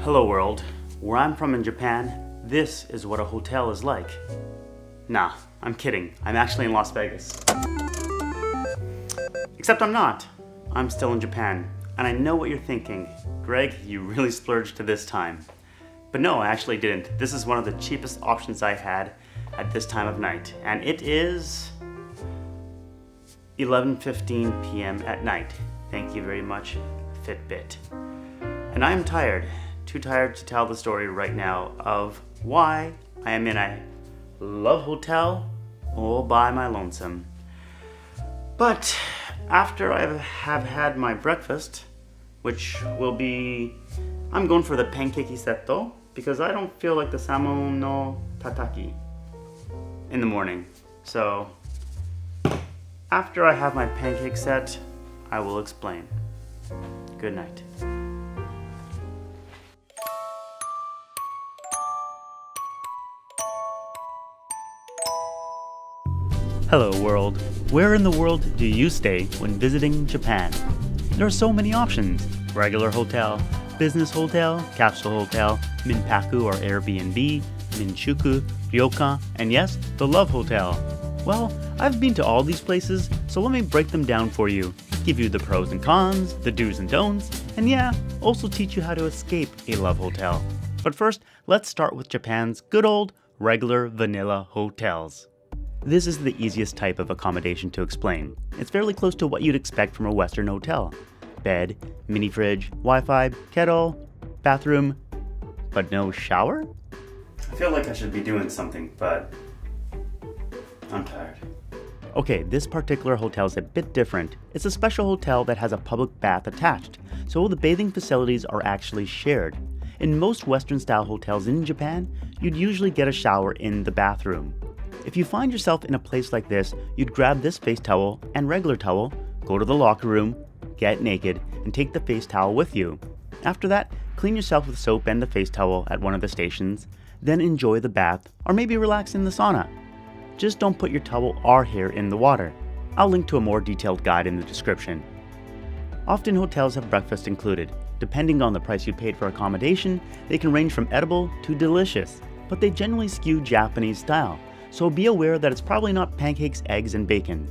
Hello world. Where I'm from in Japan, this is what a hotel is like. Nah, I'm kidding. I'm actually in Las Vegas. Except I'm not. I'm still in Japan. And I know what you're thinking. Greg, you really splurged to this time. But no, I actually didn't. This is one of the cheapest options I had at this time of night. And it is 11:15 p.m. at night. Thank you very much, Fitbit. And I am tired. Too tired to tell the story right now of why I am in a love hotel all by my lonesome. But after I have had my breakfast, which will be, I'm going for the pancake setto because I don't feel like the salmon no tataki in the morning. So after I have my pancake set, I will explain. Good night. Hello world. Where in the world do you stay when visiting Japan? There are so many options. Regular hotel, business hotel, capsule hotel, minpaku or AirBNB, minshuku, ryokan, and yes, the love hotel. Well, I've been to all these places, so let me break them down for you. Give you the pros and cons, the do's and don'ts, and yeah, also teach you how to escape a love hotel. But first, let's start with Japan's good old regular vanilla hotels. This is the easiest type of accommodation to explain. It's fairly close to what you'd expect from a Western hotel. Bed, mini fridge, Wi-Fi, kettle, bathroom, but no shower? I feel like I should be doing something, but I'm tired. Okay, this particular hotel is a bit different. It's a special hotel that has a public bath attached, so the bathing facilities are actually shared. In most Western-style hotels in Japan, you'd usually get a shower in the bathroom. If you find yourself in a place like this, you'd grab this face towel and regular towel, go to the locker room, get naked, and take the face towel with you. After that, clean yourself with soap and the face towel at one of the stations, then enjoy the bath or maybe relax in the sauna. Just don't put your towel or hair in the water. I'll link to a more detailed guide in the description. Often hotels have breakfast included. Depending on the price you paid for accommodation, they can range from edible to delicious, but they generally skew Japanese style. So be aware that it's probably not pancakes, eggs, and bacon.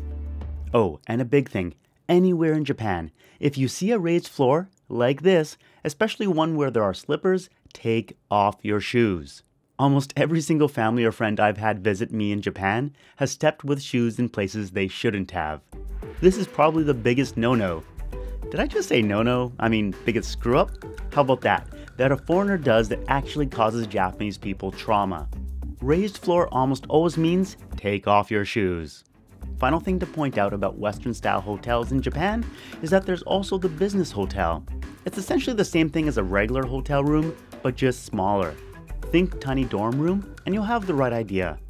Oh, and a big thing, anywhere in Japan, if you see a raised floor, like this, especially one where there are slippers, take off your shoes. Almost every single family or friend I've had visit me in Japan has stepped with shoes in places they shouldn't have. This is probably the biggest no-no. Did I just say no-no? I mean, biggest screw-up? How about that? That a foreigner does that actually causes Japanese people trauma. Raised floor almost always means take off your shoes. Final thing to point out about Western-style hotels in Japan is that there's also the business hotel. It's essentially the same thing as a regular hotel room, but just smaller. Think tiny dorm room, and you'll have the right idea.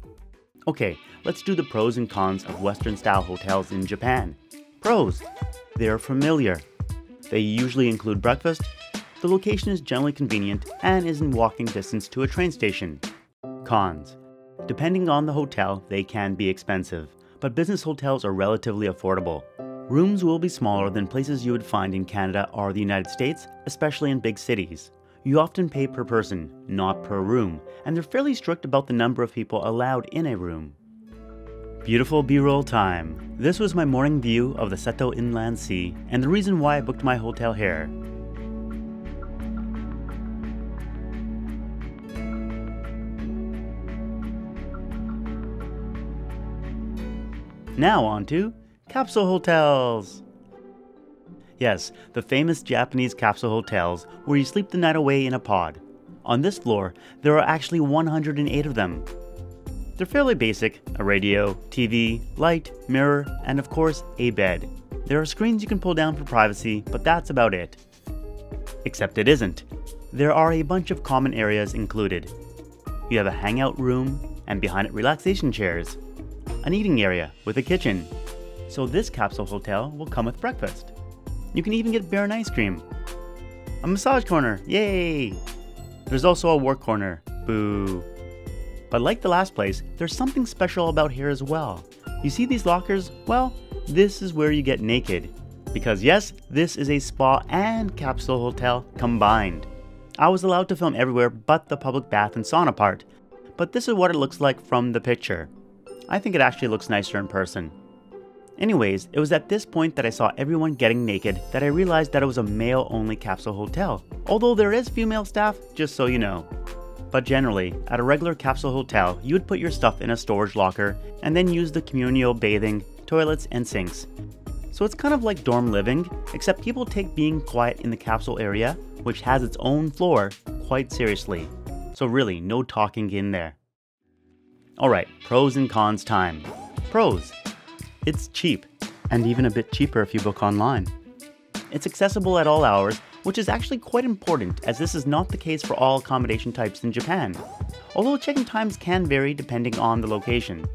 Okay, let's do the pros and cons of Western-style hotels in Japan. Pros: they're familiar. They usually include breakfast. The location is generally convenient and is in walking distance to a train station. Cons: depending on the hotel, they can be expensive, but business hotels are relatively affordable. Rooms will be smaller than places you would find in Canada or the United States, especially in big cities. You often pay per person, not per room, and they're fairly strict about the number of people allowed in a room. Beautiful B-roll time. This was my morning view of the Seto Inland Sea, and the reason why I booked my hotel here. Now on to capsule hotels. Yes, the famous Japanese capsule hotels where you sleep the night away in a pod. On this floor, there are actually 108 of them. They're fairly basic: a radio, TV, light, mirror, and of course, a bed. There are screens you can pull down for privacy, but that's about it. Except it isn't. There are a bunch of common areas included. You have a hangout room, and behind it relaxation chairs. An eating area with a kitchen. So this capsule hotel will come with breakfast. You can even get beer and ice cream. A massage corner, yay! There's also a work corner, boo. But like the last place, there's something special about here as well. You see these lockers? Well, this is where you get naked. Because yes, this is a spa and capsule hotel combined. I was allowed to film everywhere but the public bath and sauna part, but this is what it looks like from the picture. I think it actually looks nicer in person. Anyways, it was at this point that I saw everyone getting naked that I realized that it was a male-only capsule hotel, although there is female staff, just so you know. But generally, at a regular capsule hotel, you would put your stuff in a storage locker and then use the communal bathing, toilets, and sinks. So it's kind of like dorm living, except people take being quiet in the capsule area, which has its own floor, quite seriously. So really, no talking in there. Alright, pros and cons time. Pros. It's cheap, and even a bit cheaper if you book online. It's accessible at all hours, which is actually quite important as this is not the case for all accommodation types in Japan, although check-in times can vary depending on the location.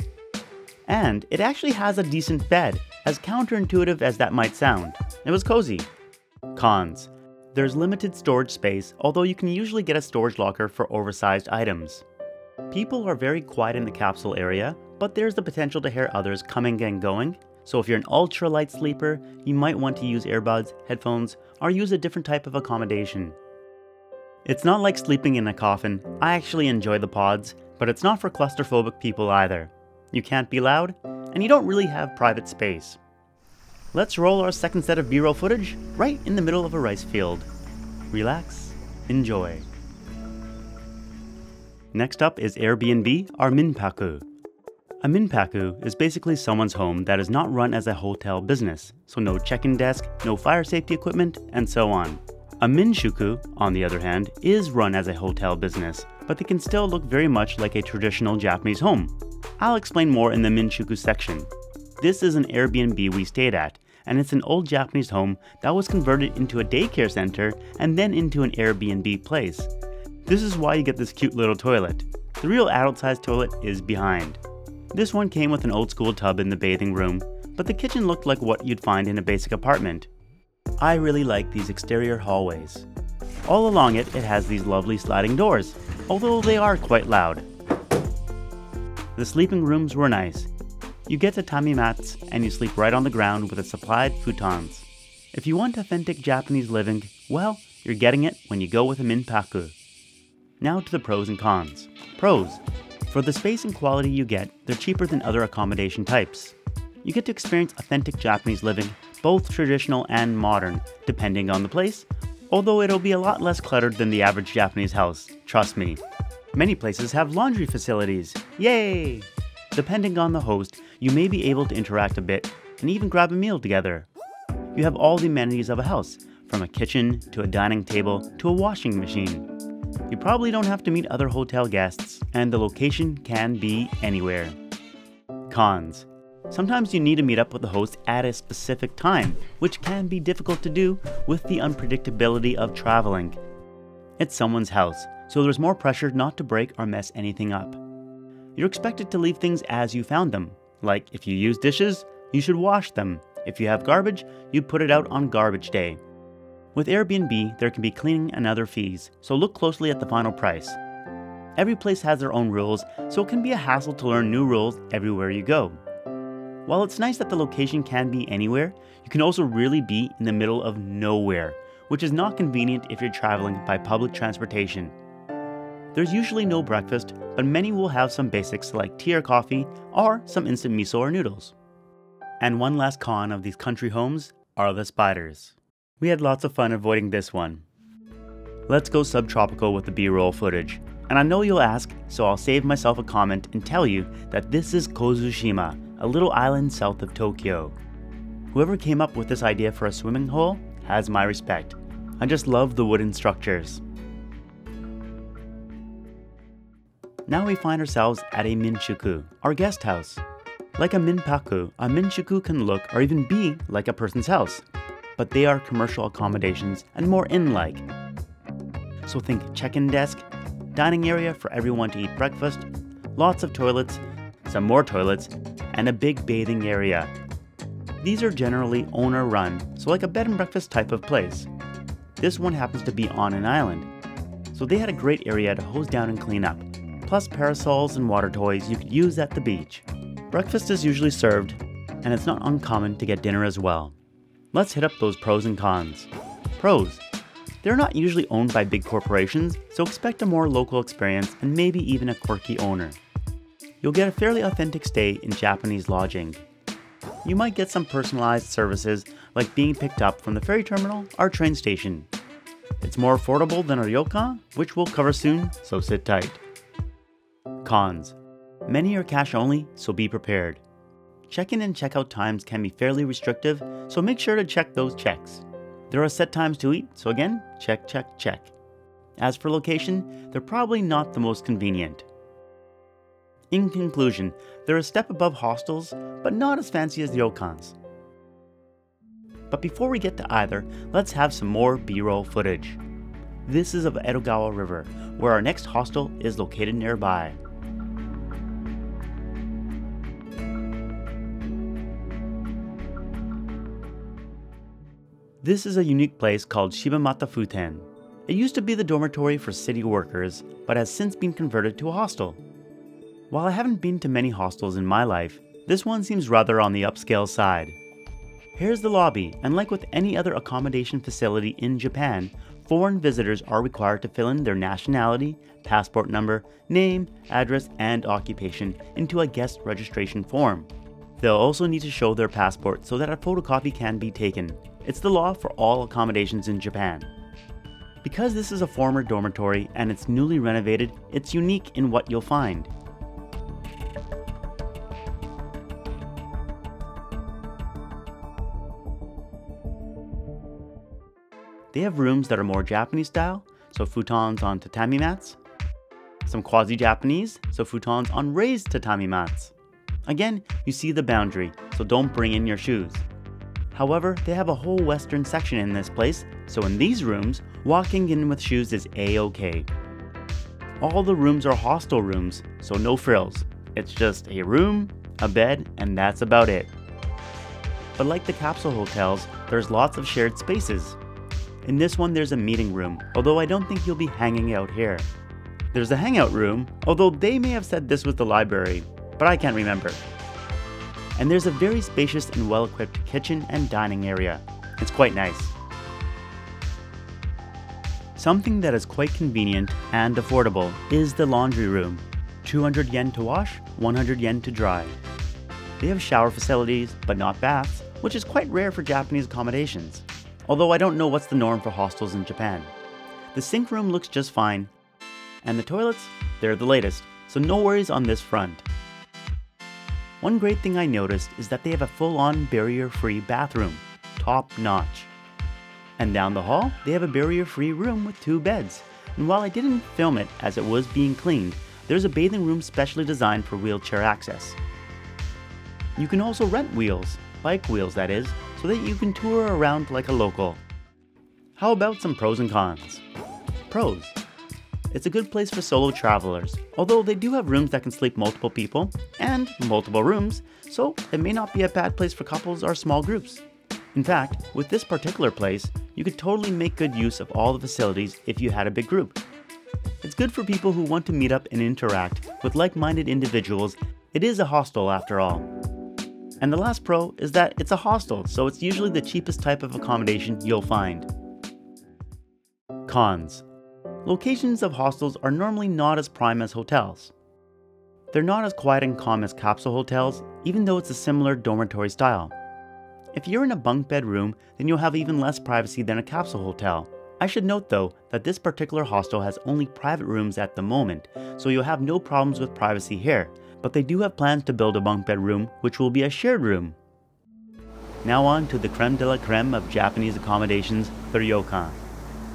And it actually has a decent bed, as counterintuitive as that might sound. It was cozy. Cons. There's limited storage space, although you can usually get a storage locker for oversized items. People are very quiet in the capsule area, but there's the potential to hear others coming and going, so if you're an ultra-light sleeper, you might want to use earbuds, headphones, or use a different type of accommodation. It's not like sleeping in a coffin. I actually enjoy the pods, but it's not for claustrophobic people either. You can't be loud, and you don't really have private space. Let's roll our second set of B-roll footage right in the middle of a rice field. Relax, enjoy. Next up is AirBNB or minpaku. A minpaku is basically someone's home that is not run as a hotel business, so no check-in desk, no fire safety equipment, and so on. A minshuku, on the other hand, is run as a hotel business, but they can still look very much like a traditional Japanese home. I'll explain more in the minshuku section. This is an Airbnb we stayed at, and it's an old Japanese home that was converted into a daycare center and then into an Airbnb place. This is why you get this cute little toilet. The real adult-sized toilet is behind. This one came with an old-school tub in the bathing room, but the kitchen looked like what you'd find in a basic apartment. I really like these exterior hallways. All along it has these lovely sliding doors, although they are quite loud. The sleeping rooms were nice. You get tatami mats and you sleep right on the ground with the supplied futons. If you want authentic Japanese living, well, you're getting it when you go with a minpaku. Now to the pros and cons. Pros. For the space and quality you get, they're cheaper than other accommodation types. You get to experience authentic Japanese living, both traditional and modern, depending on the place, although it'll be a lot less cluttered than the average Japanese house, trust me. Many places have laundry facilities, yay! Depending on the host, you may be able to interact a bit and even grab a meal together. You have all the amenities of a house, from a kitchen to a dining table to a washing machine. You probably don't have to meet other hotel guests, and the location can be anywhere. Cons. Sometimes you need to meet up with the host at a specific time, which can be difficult to do with the unpredictability of traveling. It's someone's house, so there's more pressure not to break or mess anything up. You're expected to leave things as you found them, like if you use dishes, you should wash them. If you have garbage, you put it out on garbage day. With Airbnb, there can be cleaning and other fees, so look closely at the final price. Every place has their own rules, so it can be a hassle to learn new rules everywhere you go. While it's nice that the location can be anywhere, you can also really be in the middle of nowhere, which is not convenient if you're traveling by public transportation. There's usually no breakfast, but many will have some basics like tea or coffee, or some instant miso or noodles. And one last con of these country homes are the spiders. We had lots of fun avoiding this one. Let's go subtropical with the B-roll footage. And I know you'll ask, so I'll save myself a comment and tell you that this is Kozushima, a little island south of Tokyo. Whoever came up with this idea for a swimming hole has my respect. I just love the wooden structures. Now we find ourselves at a minshuku, our guest house. Like a minshuku can look or even be like a person's house, but they are commercial accommodations and more inn-like. So think check-in desk, dining area for everyone to eat breakfast, lots of toilets, some more toilets, and a big bathing area. These are generally owner-run, so like a bed and breakfast type of place. This one happens to be on an island, so they had a great area to hose down and clean up, plus parasols and water toys you could use at the beach. Breakfast is usually served, and it's not uncommon to get dinner as well. Let's hit up those pros and cons. Pros. They're not usually owned by big corporations, so expect a more local experience and maybe even a quirky owner. You'll get a fairly authentic stay in Japanese lodging. You might get some personalized services like being picked up from the ferry terminal or train station. It's more affordable than a ryokan, which we'll cover soon, so sit tight. Cons. Many are cash only, so be prepared. Check-in and check-out times can be fairly restrictive, so make sure to check those checks. There are set times to eat, so again, check, check, check. As for location, they're probably not the most convenient. In conclusion, they're a step above hostels, but not as fancy as the ryokans. But before we get to either, let's have some more B-roll footage. This is of Edogawa River, where our next hostel is located nearby. This is a unique place called Shibamata Futen. It used to be the dormitory for city workers, but has since been converted to a hostel. While I haven't been to many hostels in my life, this one seems rather on the upscale side. Here's the lobby, and like with any other accommodation facility in Japan, foreign visitors are required to fill in their nationality, passport number, name, address, and occupation into a guest registration form. They'll also need to show their passport so that a photocopy can be taken. It's the law for all accommodations in Japan. Because this is a former dormitory and it's newly renovated, it's unique in what you'll find. They have rooms that are more Japanese style, so futons on tatami mats. Some quasi-Japanese, so futons on raised tatami mats. Again, you see the boundary, so don't bring in your shoes. However, they have a whole western section in this place, so in these rooms, walking in with shoes is a-okay. All the rooms are hostel rooms, so no frills. It's just a room, a bed, and that's about it. But like the capsule hotels, there's lots of shared spaces. In this one there's a meeting room, although I don't think you'll be hanging out here. There's a hangout room, although they may have said this was the library, but I can't remember. And there's a very spacious and well-equipped kitchen and dining area. It's quite nice. Something that is quite convenient and affordable is the laundry room. 200 yen to wash, 100 yen to dry. They have shower facilities, but not baths, which is quite rare for Japanese accommodations. Although I don't know what's the norm for hostels in Japan. The sink room looks just fine, and the toilets, they're the latest, so no worries on this front. One great thing I noticed is that they have a full-on barrier-free bathroom, top notch. And down the hall, they have a barrier-free room with 2 beds, and while I didn't film it as it was being cleaned, there's a bathing room specially designed for wheelchair access. You can also rent wheels, bike wheels that is, so that you can tour around like a local. How about some pros and cons? Pros. It's a good place for solo travelers, although they do have rooms that can sleep multiple people, and multiple rooms, so it may not be a bad place for couples or small groups. In fact, with this particular place, you could totally make good use of all the facilities if you had a big group. It's good for people who want to meet up and interact with like-minded individuals. It is a hostel after all. And the last pro is that it's a hostel, so it's usually the cheapest type of accommodation you'll find. Cons. Locations of hostels are normally not as prime as hotels. They're not as quiet and calm as capsule hotels, even though it's a similar dormitory style. If you're in a bunk bed room, then you'll have even less privacy than a capsule hotel. I should note though that this particular hostel has only private rooms at the moment, so you'll have no problems with privacy here. But they do have plans to build a bunk bed room, which will be a shared room. Now on to the creme de la creme of Japanese accommodations, the Ryokan.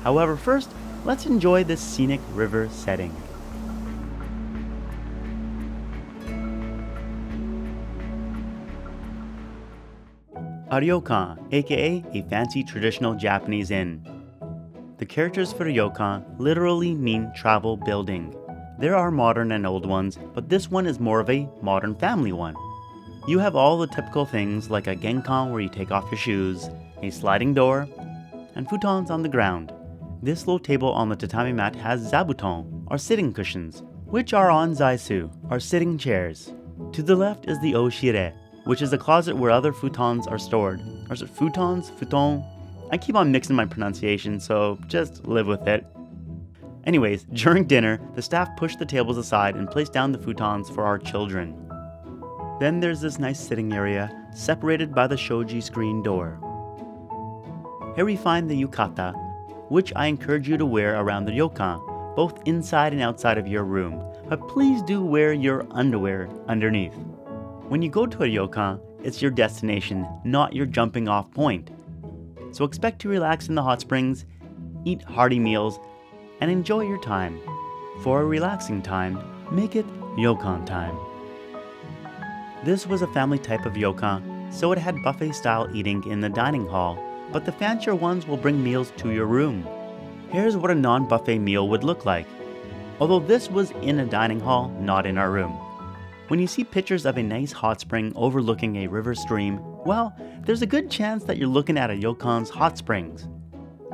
However, first, let's enjoy this scenic river setting. A Ryokan, aka a fancy traditional Japanese inn. The characters for Ryokan literally mean travel building. There are modern and old ones, but this one is more of a modern family one. You have all the typical things like a genkan where you take off your shoes, a sliding door, and futons on the ground. This low table on the tatami mat has zabuton, or sitting cushions, which are on zaisu, or sitting chairs. To the left is the oshire, which is a closet where other futons are stored. Or is it futons? Futon? I keep on mixing my pronunciation, so just live with it. Anyways, during dinner, the staff pushed the tables aside and placed down the futons for our children. Then there's this nice sitting area, separated by the shoji screen door. Here we find the yukata, which I encourage you to wear around the ryokan, both inside and outside of your room, but please do wear your underwear underneath. When you go to a ryokan, it's your destination, not your jumping off point. So expect to relax in the hot springs, eat hearty meals, and enjoy your time. For a relaxing time, make it ryokan time. This was a family type of ryokan, so it had buffet-style eating in the dining hall, but the fancier ones will bring meals to your room. Here's what a non-buffet meal would look like. Although this was in a dining hall, not in our room. When you see pictures of a nice hot spring overlooking a river stream, well, there's a good chance that you're looking at a ryokan's hot springs.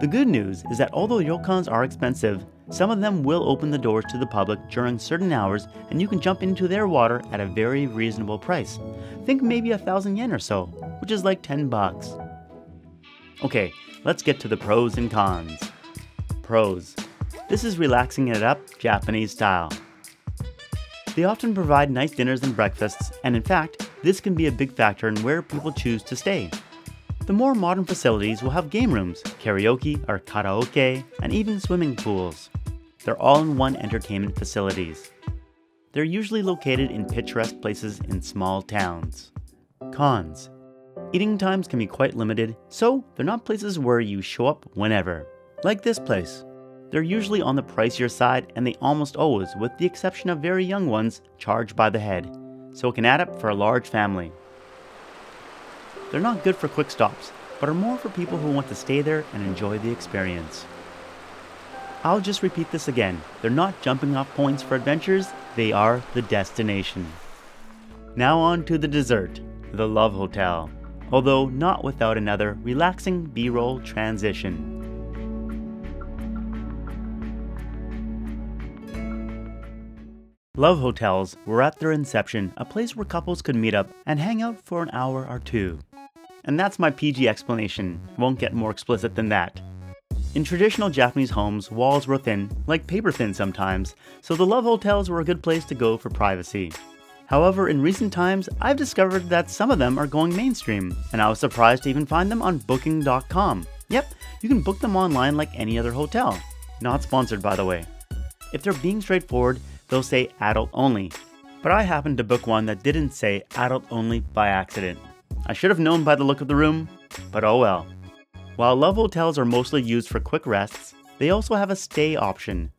The good news is that although ryokans are expensive, some of them will open the doors to the public during certain hours and you can jump into their water at a very reasonable price. Think maybe 1,000 yen or so, which is like 10 bucks. Okay, let's get to the pros and cons. Pros. This is relaxing it up Japanese style. They often provide nice dinners and breakfasts, and in fact, this can be a big factor in where people choose to stay. The more modern facilities will have game rooms, karaoke or karaoke, and even swimming pools. They're all-in-one entertainment facilities. They're usually located in picturesque places in small towns. Cons. Eating times can be quite limited, so they're not places where you show up whenever. Like this place. They're usually on the pricier side and they almost always, with the exception of very young ones, charge by the head, so it can add up for a large family. They're not good for quick stops, but are more for people who want to stay there and enjoy the experience. I'll just repeat this again, they're not jumping off points for adventures, they are the destination. Now on to the dessert, the Love Hotel, although not without another relaxing B-roll transition. Love hotels were at their inception a place where couples could meet up and hang out for an hour or two. And that's my PG explanation, won't get more explicit than that. In traditional Japanese homes, walls were thin, like paper thin sometimes, so the love hotels were a good place to go for privacy. However, in recent times, I've discovered that some of them are going mainstream, and I was surprised to even find them on booking.com. Yep, you can book them online like any other hotel. Not sponsored, by the way. If they're being straightforward, they'll say adult only, but I happened to book one that didn't say adult only by accident. I should have known by the look of the room, but oh well. While love hotels are mostly used for quick rests, they also have a stay option.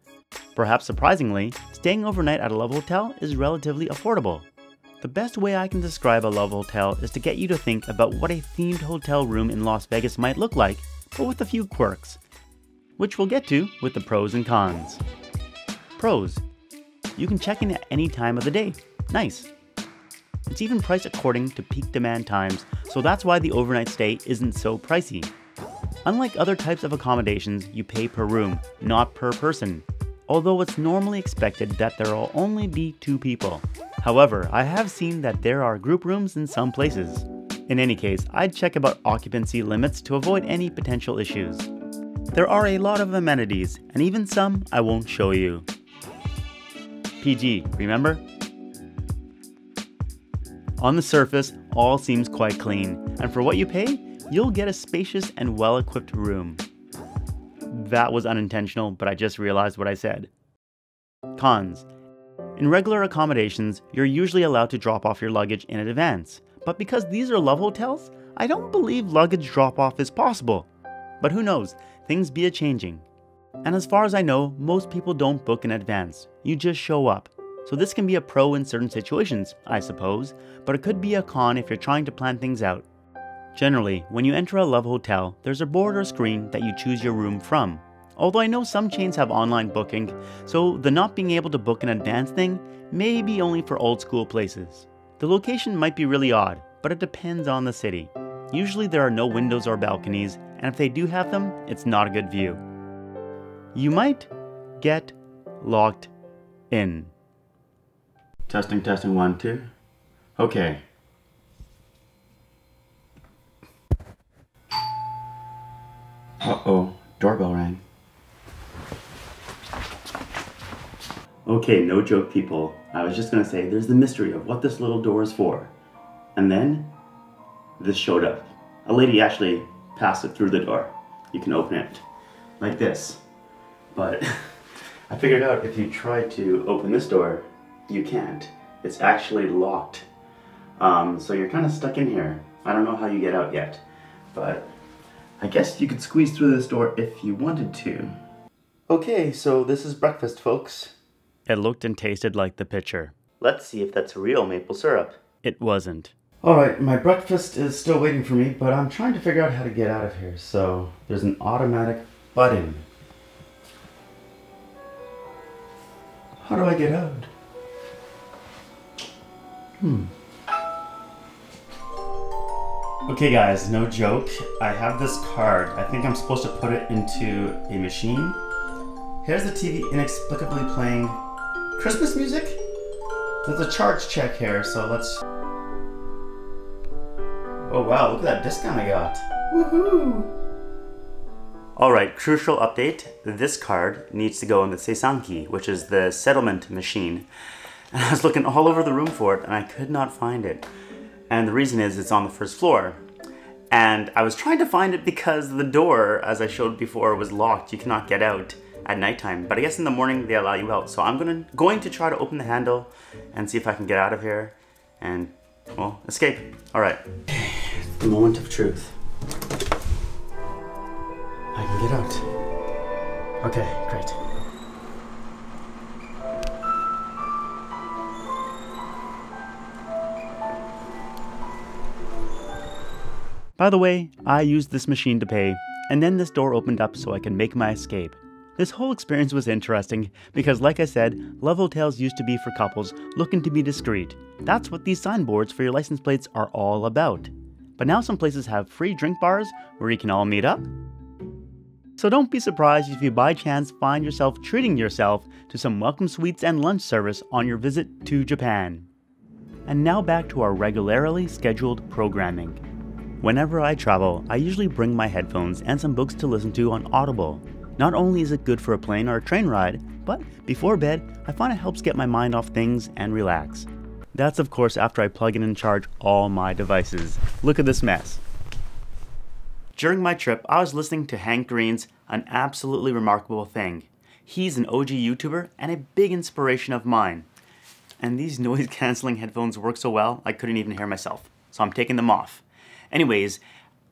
Perhaps surprisingly, staying overnight at a love hotel is relatively affordable. The best way I can describe a love hotel is to get you to think about what a themed hotel room in Las Vegas might look like, but with a few quirks, which we'll get to with the pros and cons. Pros. You can check in at any time of the day. Nice. It's even priced according to peak demand times, so that's why the overnight stay isn't so pricey. Unlike other types of accommodations, you pay per room, not per person, although it's normally expected that there will only be 2 people. However, I have seen that there are group rooms in some places. In any case, I'd check about occupancy limits to avoid any potential issues. There are a lot of amenities, and even some I won't show you. PG, remember? On the surface, all seems quite clean, and for what you pay, you'll get a spacious and well-equipped room. That was unintentional, but I just realized what I said. Cons. In regular accommodations, you're usually allowed to drop off your luggage in advance, but because these are love hotels, I don't believe luggage drop-off is possible. But who knows, things be a-changing. And as far as I know, most people don't book in advance, you just show up. So this can be a pro in certain situations, I suppose, but it could be a con if you're trying to plan things out. Generally, when you enter a love hotel, there's a board or screen that you choose your room from. Although I know some chains have online booking, so the not being able to book in advance thing may be only for old school places. The location might be really odd, but it depends on the city. Usually there are no windows or balconies, and if they do have them, it's not a good view. You might get locked in. Testing, 1, 2. Okay. doorbell rang. Okay, no joke, people. I was just gonna say there's the mystery of what this little door is for. And then this showed up. A lady actually passed it through the door. You can open it like this. But I figured out if you try to open this door, you can't. It's actually locked. So you're kind of stuck in here. I don't know how you get out yet, but I guess you could squeeze through this door if you wanted to. Okay, so this is breakfast, folks. It looked and tasted like the picture. Let's see if that's real maple syrup. It wasn't. Alright, my breakfast is still waiting for me, but I'm trying to figure out how to get out of here. So there's an automatic button. How do I get out? Okay guys, no joke. I have this card. I think I'm supposed to put it into a machine. Here's the TV inexplicably playing Christmas music? There's a charge check here, so let's... Oh wow, look at that discount I got. Woohoo! Alright, crucial update. This card needs to go in the Seisanki, which is the settlement machine. And I was looking all over the room for it, and I could not find it. And the reason is it's on the first floor. And I was trying to find it because the door, as I showed before, was locked. You cannot get out at nighttime. But I guess in the morning they allow you out. So I'm going to try to open the handle and see if I can get out of here and, well, escape. All right. It's the moment of truth. I can get out. Okay, great. By the way, I used this machine to pay, and then this door opened up so I could make my escape. This whole experience was interesting because, like I said, love hotels used to be for couples looking to be discreet. That's what these signboards for your license plates are all about. But now some places have free drink bars where you can all meet up. So don't be surprised if you by chance find yourself treating yourself to some welcome suites and lunch service on your visit to Japan. And now back to our regularly scheduled programming. Whenever I travel, I usually bring my headphones and some books to listen to on Audible. Not only is it good for a plane or a train ride, but before bed, I find it helps get my mind off things and relax. That's of course after I plug in and charge all my devices. Look at this mess. During my trip, I was listening to Hank Green's An Absolutely Remarkable Thing. He's an OG YouTuber and a big inspiration of mine. And these noise cancelling headphones work so well, I couldn't even hear myself. So I'm taking them off. Anyways,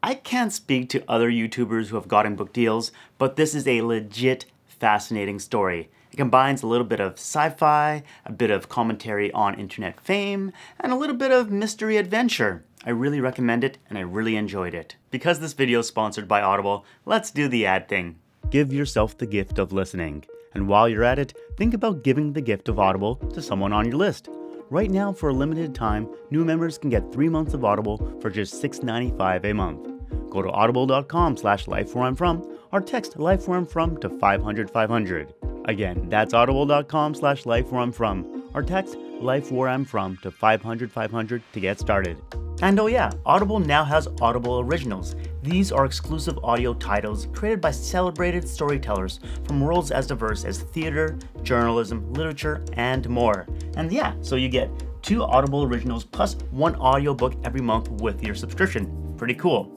I can't speak to other YouTubers who have gotten book deals, but this is a legit fascinating story. It combines a little bit of sci-fi, a bit of commentary on internet fame, and a little bit of mystery adventure. I really recommend it, and I really enjoyed it. Because this video is sponsored by Audible, let's do the ad thing. Give yourself the gift of listening. And while you're at it, think about giving the gift of Audible to someone on your list. Right now, for a limited time, new members can get 3 months of Audible for just $6.95 a month. Go to audible.com/lifewhereimfrom or text lifewhereimfrom to 500-500. Again, that's audible.com/lifewhereimfrom or text lifewhereimfrom to 500-500 to get started. And oh yeah, Audible now has Audible Originals. These are exclusive audio titles created by celebrated storytellers from worlds as diverse as theater, journalism, literature, and more. And yeah, so you get 2 Audible Originals plus 1 audiobook every month with your subscription. Pretty cool.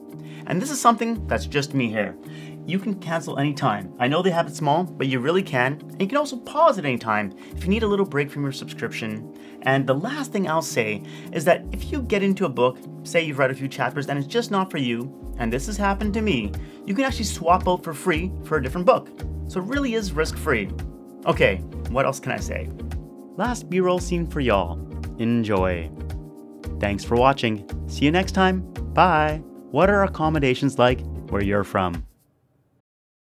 And this is something that's just me here. You can cancel anytime. I know they have it small, but you really can. And you can also pause at any time if you need a little break from your subscription. And the last thing I'll say is that if you get into a book, say you've read a few chapters and it's just not for you, and this has happened to me, you can actually swap out for free for a different book. So it really is risk-free. Okay, what else can I say? Last B-roll scene for y'all. Enjoy. Thanks for watching. See you next time. Bye. What are accommodations like where you're from?